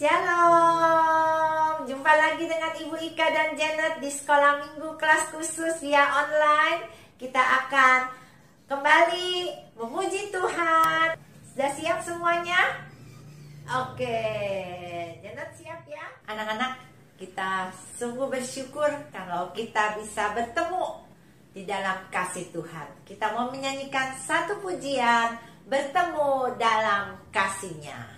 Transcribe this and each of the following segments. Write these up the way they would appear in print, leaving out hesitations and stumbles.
Shalom, jumpa lagi dengan Ibu Ika dan Janet di sekolah minggu kelas khusus via online. Kita akan kembali memuji Tuhan. Sudah siap semuanya? Oke, Janet siap ya? Anak-anak, kita sungguh bersyukur kalau kita bisa bertemu di dalam kasih Tuhan. Kita mau menyanyikan satu pujian, bertemu dalam kasih-Nya.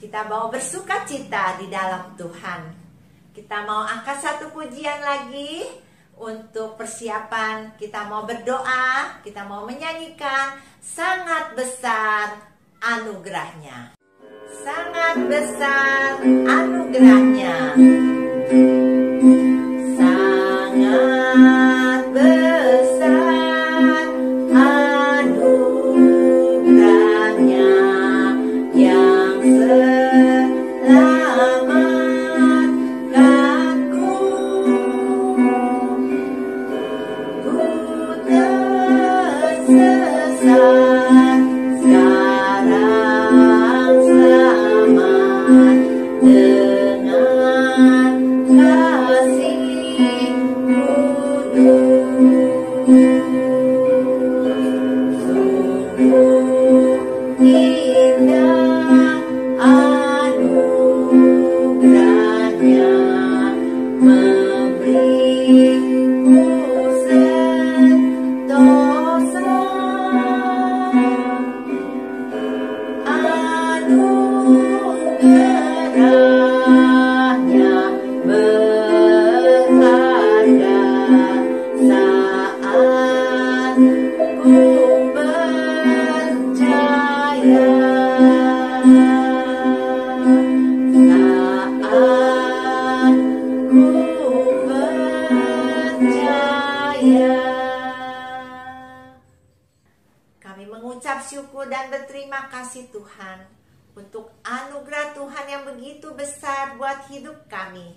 Kita mau bersuka cita di dalam Tuhan. Kita mau angkat satu pujian lagi untuk persiapan. Kita mau berdoa, kita mau menyanyikan sangat besar anugerahnya. Sangat besar anugerahnya. Sangat besar anugerahnya yang selamatkanku. Ku tersesat, sekarang selamat dengan kasih kudus. Sungguh indah anugerahnya, memberiku sentosa. Anugerahnya berharga saat ku percaya. Saat ku percaya. Kami mengucap syukur dan berterima kasih Tuhan untuk anugerah Tuhan yang begitu besar buat hidup kami.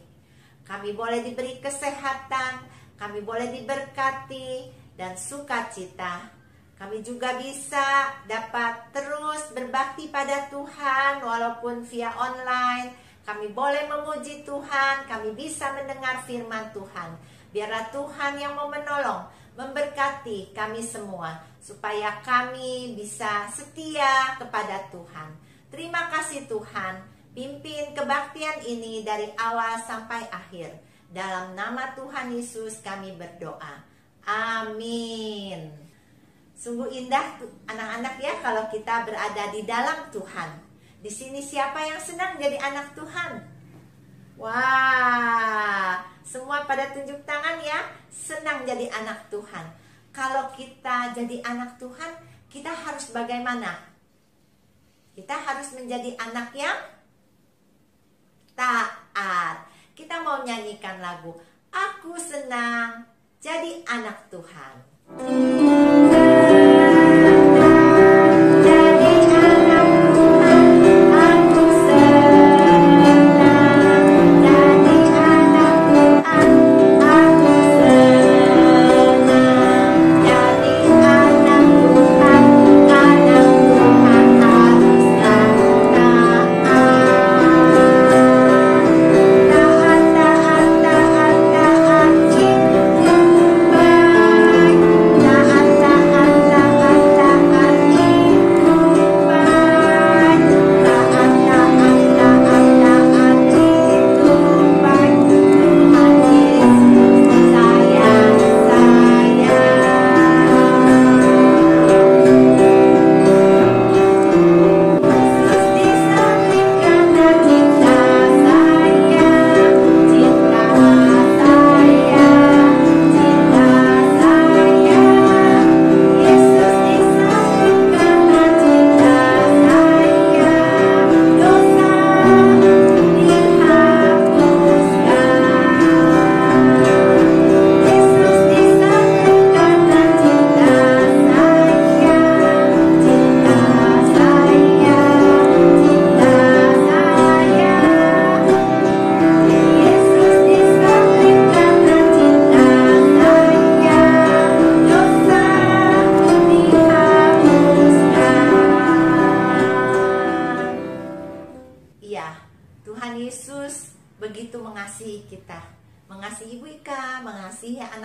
Kami boleh diberi kesehatan, kami boleh diberkati dan sukacita. Kami juga bisa dapat terus berbakti pada Tuhan walaupun via online. Kami boleh memuji Tuhan, kami bisa mendengar firman Tuhan. Biarlah Tuhan yang mau menolong, memberkati kami semua, supaya kami bisa setia kepada Tuhan. Terima kasih Tuhan, pimpin kebaktian ini dari awal sampai akhir. Dalam nama Tuhan Yesus kami berdoa. Amin. Sungguh indah anak-anak ya kalau kita berada di dalam Tuhan. Di sini siapa yang senang jadi anak Tuhan? Wah, semua pada tunjuk tangan ya, senang jadi anak Tuhan. Kalau kita jadi anak Tuhan, kita harus bagaimana? Kita harus menjadi anak yang taat. Kita mau nyanyikan lagu Aku Senang Jadi Anak Tuhan.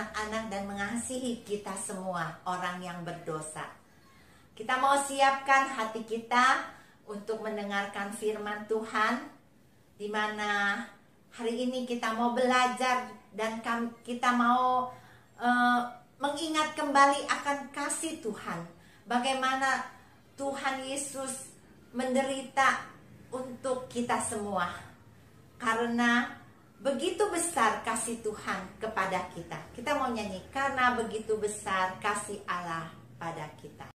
anak-anak dan mengasihi kita semua orang yang berdosa. Kita mau siapkan hati kita untuk mendengarkan firman Tuhan, di mana hari ini kita mau belajar dan kita mau mengingat kembali akan kasih Tuhan. Bagaimana Tuhan Yesus menderita untuk kita semua. Karena begitu besar kasih Tuhan kepada kita. Kita mau nyanyi, karena begitu besar kasih Allah pada kita.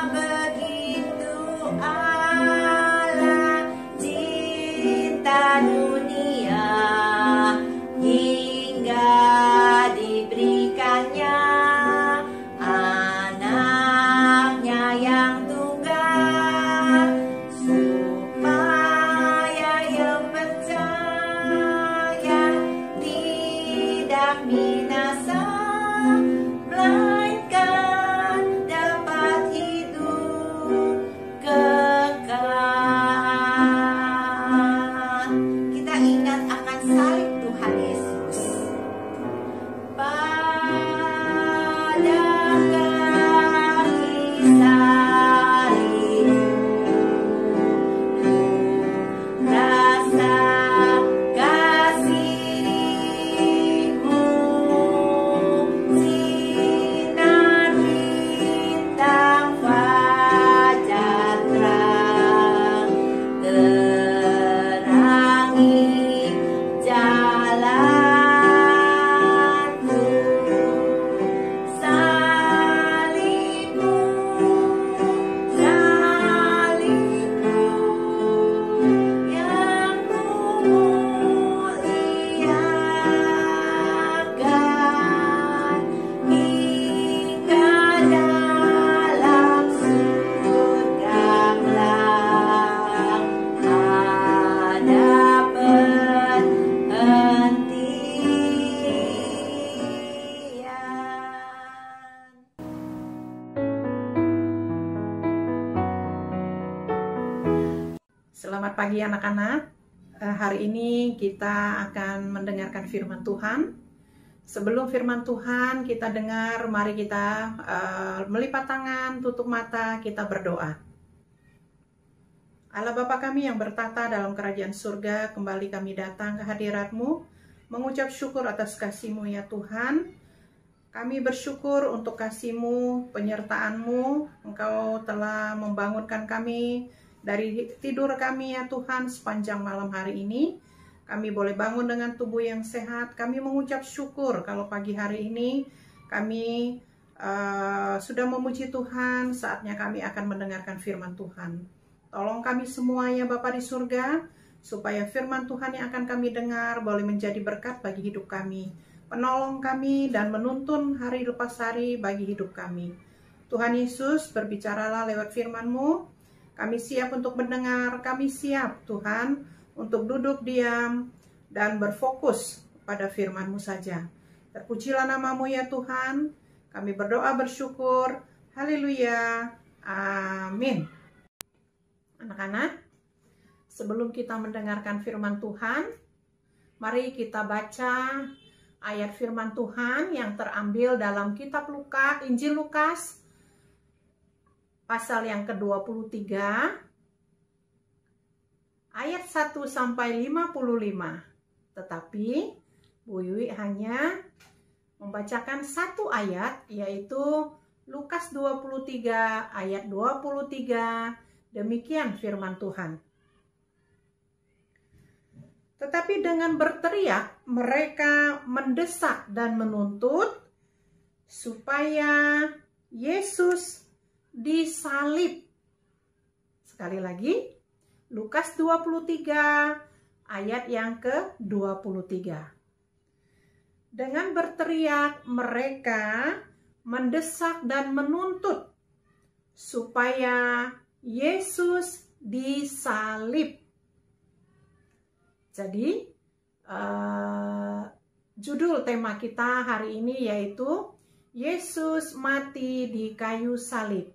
Begitu Allah cinta dunia hingga diberikannya anaknya yang tunggal, supaya yang percaya tidak binasa, melainkan dapat hidup kekal. Kita ingat akan salib Tuhan Yesus. Pada kayu salib rasa kasih-Mu, sinar bintang fajar terang, terangi jalanku. Salib-Mu, salib-Mu yang kumuliakan hingga dalam surga kelak ada penghentian. Selamat pagi anak-anak. Hari ini kita akan mendengarkan firman Tuhan. Sebelum firman Tuhan kita dengar, mari kita melipat tangan, tutup mata, kita berdoa. Allah Bapa kami yang bertata dalam kerajaan surga, kembali kami datang ke hadirat-Mu, mengucap syukur atas kasih-Mu ya Tuhan. Kami bersyukur untuk kasih-Mu, penyertaan-Mu. Engkau telah membangunkan kami dari tidur kami ya Tuhan sepanjang malam hari ini. Kami boleh bangun dengan tubuh yang sehat. Kami mengucap syukur kalau pagi hari ini kami sudah memuji Tuhan. Saatnya kami akan mendengarkan firman Tuhan. Tolong kami semua ya Bapa di surga, supaya firman Tuhan yang akan kami dengar boleh menjadi berkat bagi hidup kami, penolong kami dan menuntun hari lepas hari bagi hidup kami. Tuhan Yesus, berbicaralah lewat firman-Mu. Kami siap untuk mendengar, kami siap Tuhan untuk duduk diam dan berfokus pada firman-Mu saja. Terpujilah nama-Mu ya Tuhan. Kami berdoa bersyukur. Haleluya. Amin. Anak-anak, sebelum kita mendengarkan firman Tuhan, mari kita baca ayat firman Tuhan yang terambil dalam kitab Lukas, Injil Lukas, pasal yang ke-23, ayat 1 sampai 55. Tetapi Bu Yui hanya membacakan satu ayat, yaitu Lukas 23 ayat 23. Demikian firman Tuhan. Tetapi dengan berteriak mereka mendesak dan menuntut supaya Yesus disalib. Sekali lagi, Lukas 23 ayat yang ke-23. Dengan berteriak mereka mendesak dan menuntut supaya Yesus disalib. Jadi judul tema kita hari ini yaitu Yesus mati di kayu salib.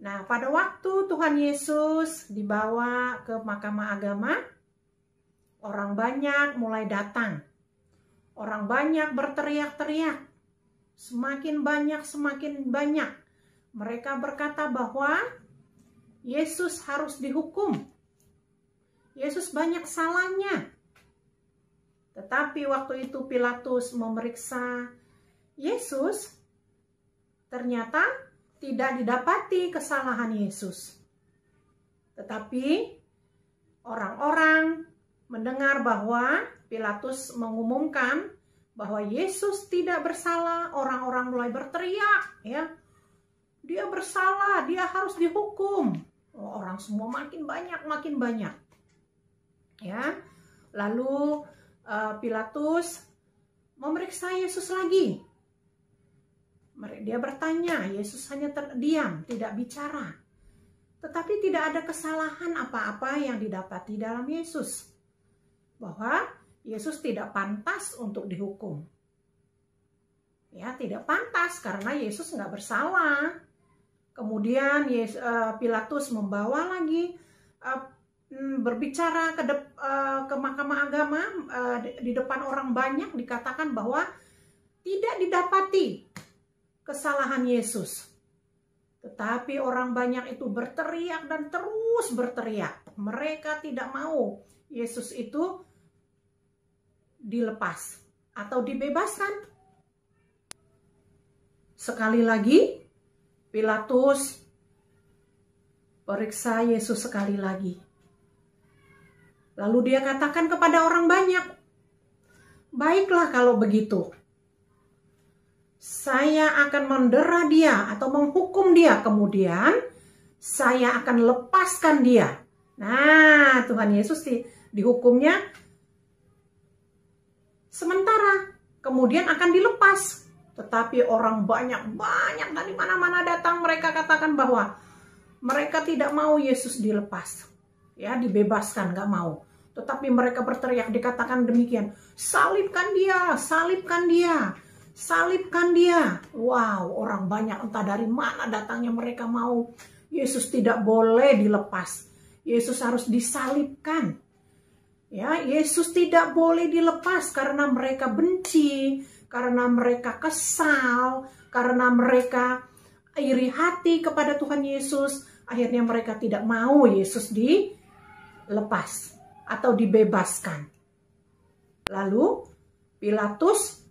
Nah, pada waktu Tuhan Yesus dibawa ke mahkamah agama, orang banyak mulai datang. Orang banyak berteriak-teriak. Semakin banyak, semakin banyak. Mereka berkata bahwa Yesus harus dihukum. Yesus banyak salahnya. Tetapi waktu itu Pilatus memeriksa Yesus, ternyata tidak didapati kesalahan Yesus. Tetapi orang-orang mendengar bahwa Pilatus mengumumkan bahwa Yesus tidak bersalah, orang-orang mulai berteriak, ya. Dia bersalah, dia harus dihukum. Orang semua makin banyak. Ya. Lalu Pilatus memeriksa Yesus lagi. Dia bertanya, Yesus hanya terdiam, tidak bicara. Tetapi tidak ada kesalahan apa-apa yang didapati dalam Yesus. Bahwa Yesus tidak pantas untuk dihukum. Ya, tidak pantas karena Yesus nggak bersalah. Kemudian Pilatus membawa lagi berbicara ke mahkamah agama di depan orang banyak, dikatakan bahwa tidak didapati kesalahan Yesus. Tetapi orang banyak itu berteriak dan terus berteriak. Mereka tidak mau Yesus itu dilepas atau dibebaskan. Sekali lagi, Pilatus periksa Yesus sekali lagi. Lalu dia katakan kepada orang banyak, baiklah kalau begitu. Saya akan mendera dia atau menghukum dia. Kemudian saya akan lepaskan dia. Nah, Tuhan Yesus dihukumnya sementara. Kemudian akan dilepas. Tetapi orang banyak dari mana-mana datang. Mereka katakan bahwa mereka tidak mau Yesus dilepas. Ya, dibebaskan, gak mau. Tetapi mereka berteriak, dikatakan demikian. Salibkan dia, salibkan dia. Salibkan dia. Wow, orang banyak entah dari mana datangnya, mereka mau Yesus tidak boleh dilepas. Yesus harus disalibkan. Ya, Yesus tidak boleh dilepas karena mereka benci, karena mereka kesal, karena mereka iri hati kepada Tuhan Yesus. Akhirnya mereka tidak mau Yesus dilepas atau dibebaskan. Lalu Pilatus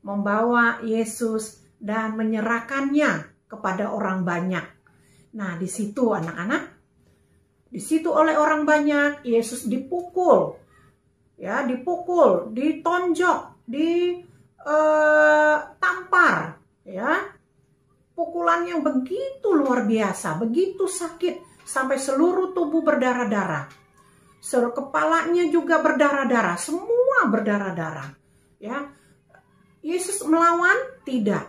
membawa Yesus dan menyerahkannya kepada orang banyak. Nah, di situ anak-anak, di situ oleh orang banyak Yesus dipukul, ya, dipukul, ditonjok, ditampar, ya, pukulan yang begitu luar biasa, begitu sakit sampai seluruh tubuh berdarah-darah, seluruh kepalanya juga berdarah-darah, semua berdarah-darah, ya. Yesus melawan? Tidak.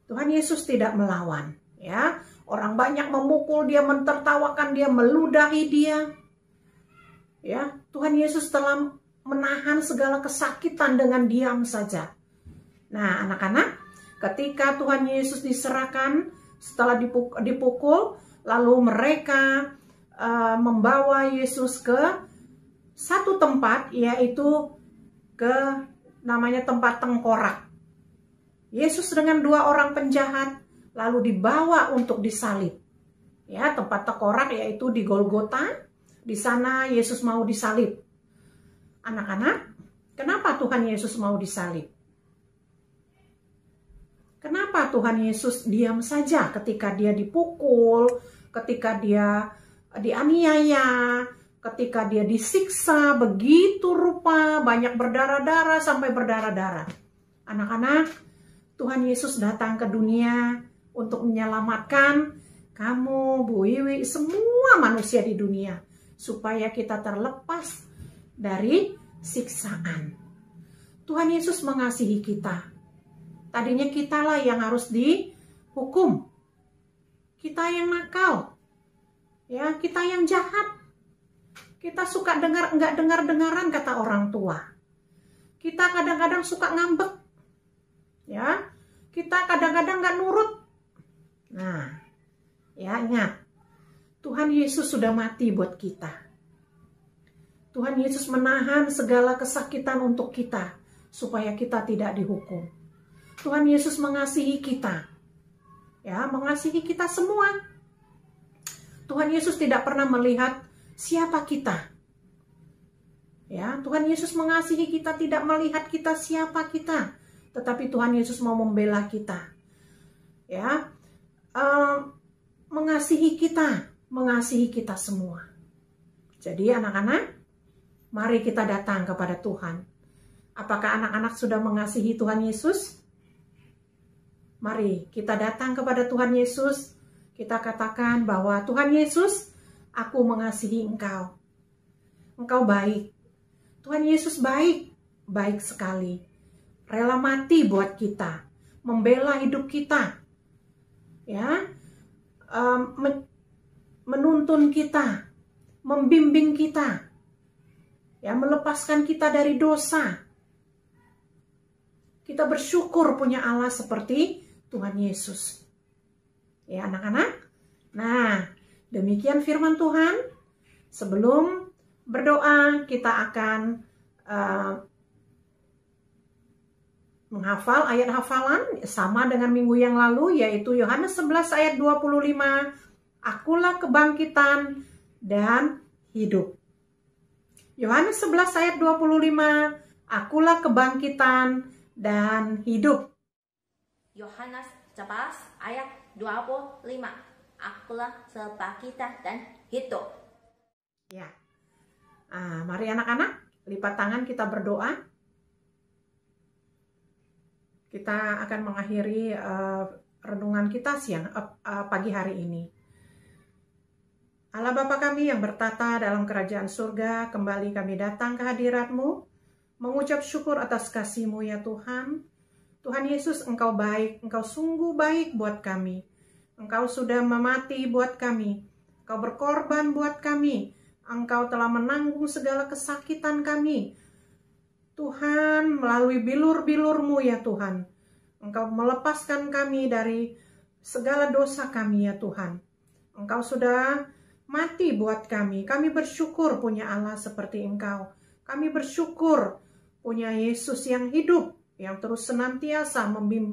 Tuhan Yesus tidak melawan. Ya, orang banyak memukul dia, mentertawakan dia, meludahi dia. Ya, Tuhan Yesus telah menahan segala kesakitan dengan diam saja. Nah, anak-anak, ketika Tuhan Yesus diserahkan setelah dipukul, lalu mereka membawa Yesus ke satu tempat, yaitu ke namanya tempat tengkorak. Yesus dengan 2 orang penjahat lalu dibawa untuk disalib. Ya, tempat tengkorak yaitu di Golgota. Di sana Yesus mau disalib. Anak-anak, kenapa Tuhan Yesus mau disalib? Kenapa Tuhan Yesus diam saja ketika dia dipukul, ketika dia dianiaya, ketika dia disiksa begitu rupa, banyak berdarah-darah sampai berdarah-darah. Anak-anak, Tuhan Yesus datang ke dunia untuk menyelamatkan kamu, Bu Wiwi, semua manusia di dunia, supaya kita terlepas dari siksaan. Tuhan Yesus mengasihi kita. Tadinya kitalah yang harus dihukum. Kita yang nakal. Ya, kita yang jahat. Kita suka nggak dengar-dengaran kata orang tua. Kita kadang-kadang suka ngambek. Ya, kita kadang-kadang nggak nurut. Nah, Ya, ingat, Tuhan Yesus sudah mati buat kita. Tuhan Yesus menahan segala kesakitan untuk kita, supaya kita tidak dihukum. Tuhan Yesus mengasihi kita. Ya, mengasihi kita semua. Tuhan Yesus tidak pernah melihat siapa kita. Ya, Tuhan Yesus mengasihi kita, tidak melihat kita siapa kita, tetapi Tuhan Yesus mau membela kita. Ya, mengasihi kita semua. Jadi anak-anak, mari kita datang kepada Tuhan. Apakah anak-anak sudah mengasihi Tuhan Yesus? Mari kita datang kepada Tuhan Yesus. Kita katakan bahwa Tuhan Yesus, aku mengasihi Engkau. Engkau baik. Tuhan Yesus baik, baik sekali. Rela mati buat kita, membela hidup kita. Ya, menuntun kita, membimbing kita, ya, melepaskan kita dari dosa. Kita bersyukur punya Allah seperti Tuhan Yesus. Ya anak-anak, nah demikian firman Tuhan. Sebelum berdoa, kita akan menghafal ayat hafalan sama dengan minggu yang lalu, yaitu Yohanes 11 ayat 25, akulah kebangkitan dan hidup. Yohanes 11 ayat 25, akulah kebangkitan dan hidup. Yohanes 11 ayat 25, akulah kebangkitan dan hidup. Ya, mari anak-anak, lipat tangan, kita berdoa. Kita akan mengakhiri renungan kita pagi hari ini. Allah Bapa kami yang bertata dalam kerajaan surga, kembali kami datang ke hadirat-Mu, mengucap syukur atas kasih-Mu ya Tuhan. Tuhan Yesus, Engkau baik, Engkau sungguh baik buat kami. Engkau sudah memati buat kami, Engkau berkorban buat kami, Engkau telah menanggung segala kesakitan kami. Tuhan, melalui bilur-bilur-Mu ya Tuhan, Engkau melepaskan kami dari segala dosa kami ya Tuhan. Engkau sudah mati buat kami. Kami bersyukur punya Allah seperti Engkau. Kami bersyukur punya Yesus yang hidup, yang terus senantiasa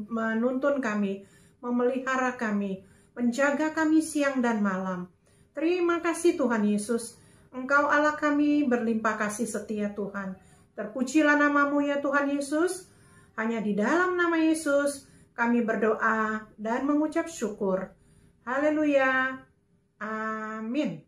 menuntun kami, memelihara kami, menjaga kami siang dan malam. Terima kasih Tuhan Yesus. Engkau Allah kami, berlimpah kasih setia Tuhan. Terpujilah nama-Mu ya Tuhan Yesus. Hanya di dalam nama Yesus kami berdoa dan mengucap syukur. Haleluya. Amin.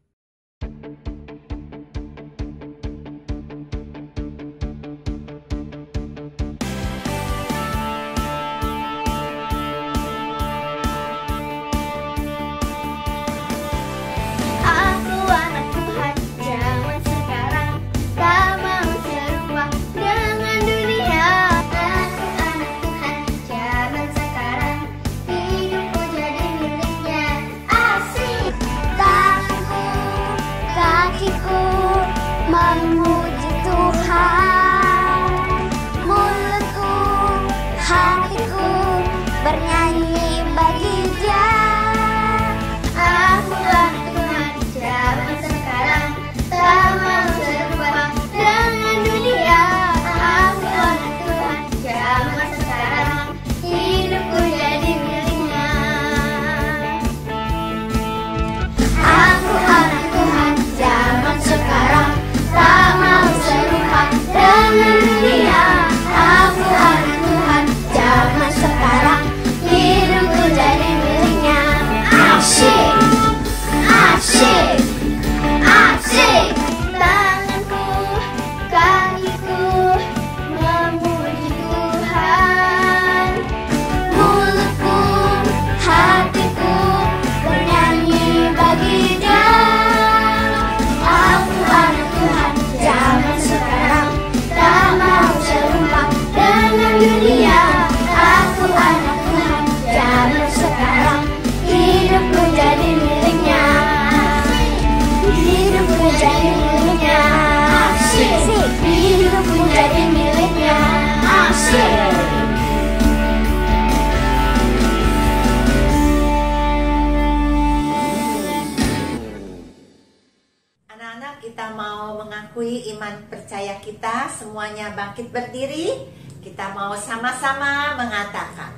teman percaya kita semuanya bangkit berdiri. Kita mau sama-sama mengatakan,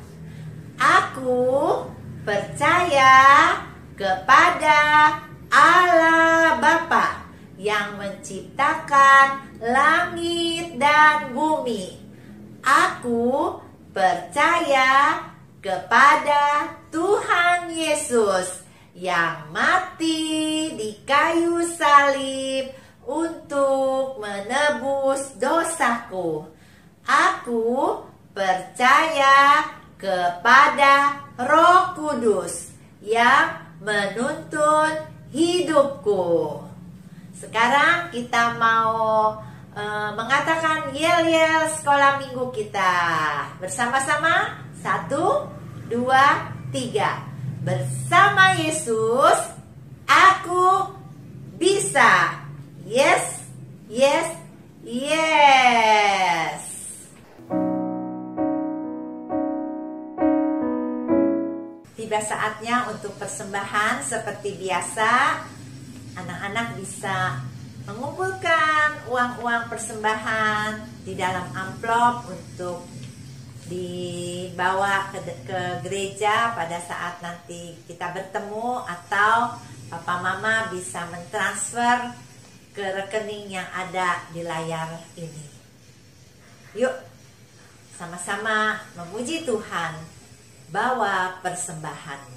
aku percaya kepada Allah Bapa yang menciptakan langit dan bumi. Aku percaya kepada Tuhan Yesus yang mati di kayu salib untuk menebus dosaku. Aku percaya kepada Roh Kudus yang menuntun hidupku. Sekarang kita mau mengatakan yel-yel sekolah minggu kita. Bersama-sama, 1, 2, 3. Bersama Yesus, aku bisa. Yes, yes, yes. Tiba saatnya untuk persembahan seperti biasa. Anak-anak bisa mengumpulkan uang-uang persembahan di dalam amplop untuk dibawa ke gereja pada saat nanti kita bertemu, atau Papa Mama bisa mentransfer ke rekening yang ada di layar ini. Yuk, sama-sama memuji Tuhan. Bawa persembahanmu.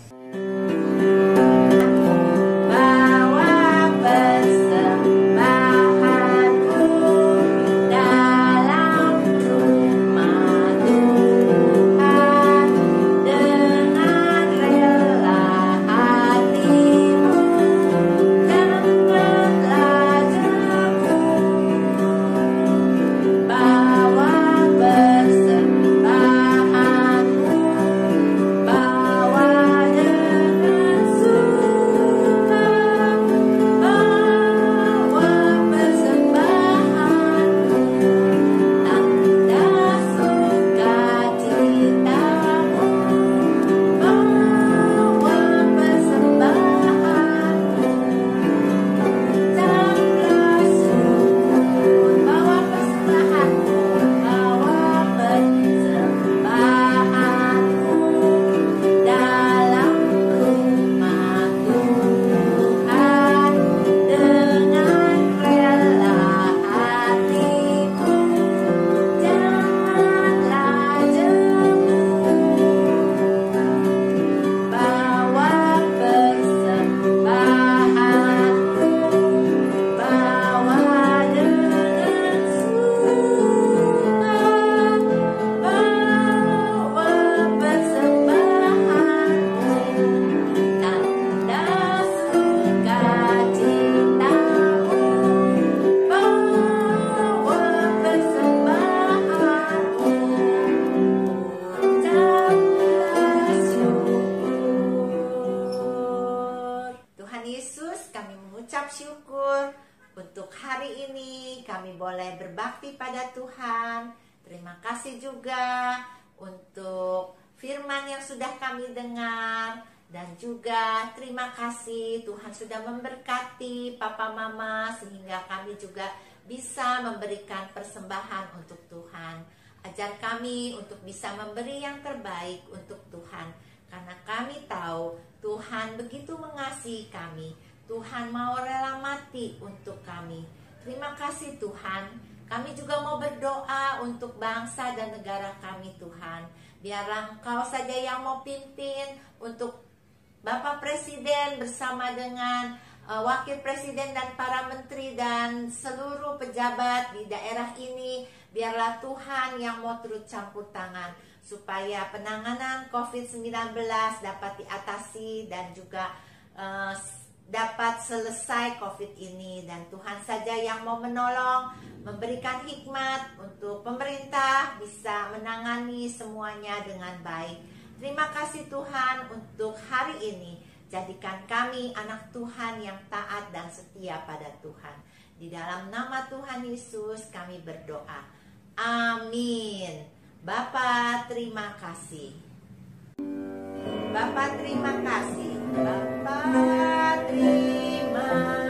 Syukur untuk hari ini kami boleh berbakti pada Tuhan. Terima kasih juga untuk firman yang sudah kami dengar, dan juga terima kasih Tuhan sudah memberkati Papa Mama sehingga kami juga bisa memberikan persembahan untuk Tuhan. Ajar kami untuk bisa memberi yang terbaik untuk Tuhan, karena kami tahu Tuhan begitu mengasihi kami. Tuhan mau rela mati untuk kami. Terima kasih Tuhan. Kami juga mau berdoa untuk bangsa dan negara kami Tuhan. Biarlah Engkau saja yang mau pimpin untuk Bapak Presiden bersama dengan Wakil Presiden dan para menteri dan seluruh pejabat di daerah ini. Biarlah Tuhan yang mau turut campur tangan supaya penanganan COVID-19 dapat diatasi dan juga dapat selesai COVID ini. Dan Tuhan saja yang mau menolong, memberikan hikmat untuk pemerintah bisa menangani semuanya dengan baik. Terima kasih Tuhan untuk hari ini. Jadikan kami anak Tuhan yang taat dan setia pada Tuhan. Di dalam nama Tuhan Yesus kami berdoa. Amin. Bapa terima kasih. Bapa terima kasih. Bapa terima